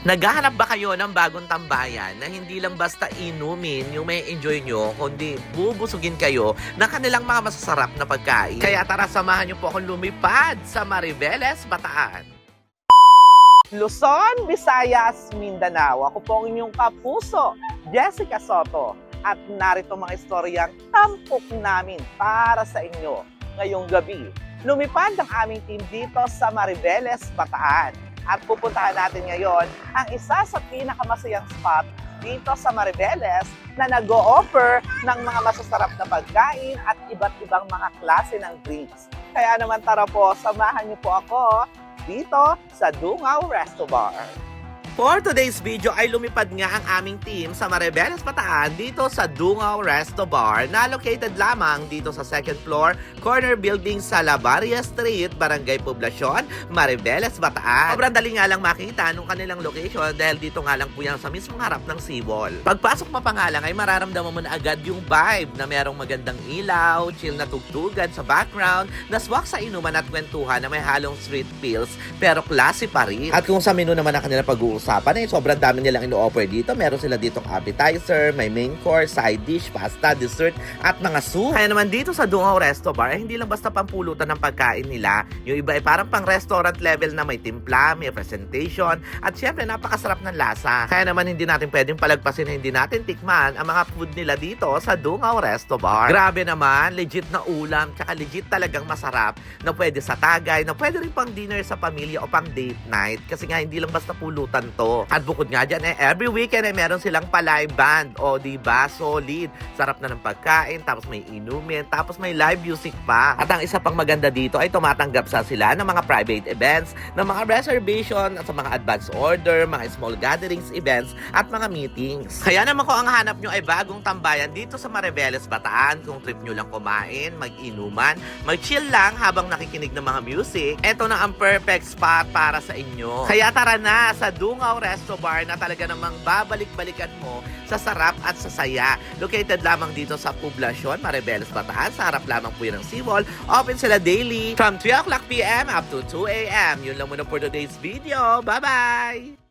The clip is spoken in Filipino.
Naghahanap ba kayo ng bagong tambayan na hindi lang basta inumin yung may enjoy nyo, kundi bubusugin kayo ng kanilang mga masasarap na pagkain? Kaya tara, samahan nyo po akong lumipad sa Mariveles, Bataan. Luzon, Visayas, Mindanao. Ako po ang inyong kapuso, Jessica Soto. At narito mga istoryang tampok namin para sa inyo ngayong gabi. Lumipad ang aming team dito sa Mariveles, Bataan. At pupuntahan natin ngayon ang isa sa pinakamasayang spot dito sa Mariveles na nag-o-offer ng mga masasarap na pagkain at iba't ibang mga klase ng drinks. Kaya naman tara po, samahan niyo po ako dito sa Dungaw Resto Bar. For today's video ay lumipad nga ang aming team sa Mariveles, Bataan dito sa Dungaw Resto Bar na located lamang dito sa second floor, corner building sa Labaria Street, Barangay Poblacion, Mariveles, Bataan. Sobrang dali nga lang makita nung kanilang location dahil dito nga lang po yan sa mismong harap ng seawall. Pagpasok mo pa nga lang ay mararamdaman mo na agad yung vibe na merong magandang ilaw, chill na tugtugan sa background, naswak sa inuman at kwentuhan na may halong street feels pero classy pa rin. At kung sa menu naman ang kanilang pag-uusapan sobrang dami nilang ino-offer dito. Meron sila ditong appetizer, may main course, side dish, pasta, dessert, at mga soup. Kaya naman dito sa Dungaw Resto Bar, hindi lang basta pampulutan ng pagkain nila. Yung iba ay parang pang restaurant level na may timpla, may presentation, at syempre napakasarap ng lasa. Kaya naman hindi natin pwedeng palagpasin na hindi natin tikman ang mga food nila dito sa Dungaw Resto Bar. Grabe naman, legit na ulam, tsaka legit talagang masarap na pwede sa tagay, na pwede rin pang dinner sa pamilya o pang date night. Kasi nga hindi lang basta pulutan to. At bukod nga dyan, every weekend ay meron silang pa-live band. O, diba? Solid. Sarap na ng pagkain, tapos may inumin, tapos may live music pa. At ang isa pang maganda dito ay tumatanggap sila ng mga private events, ng mga reservation, at sa mga advance order, mga small gatherings, events, at mga meetings. Kaya naman kung ang hanap nyo ay bagong tambayan dito sa Mariveles, Bataan, kung trip nyo lang kumain, mag-inuman, mag-chill lang habang nakikinig ng mga music, eto na ang perfect spot para sa inyo. Kaya tara na sa Dungaw Resto Bar na talaga namang babalik-balikan mo sa sarap at sa saya. Located lamang dito sa Poblacion, Mariveles, Bataan. Sa harap lamang po yun ng seawall. Open sila daily from 3 o'clock p.m. up to 2 a.m. Yun lang muna for today's video. Bye-bye!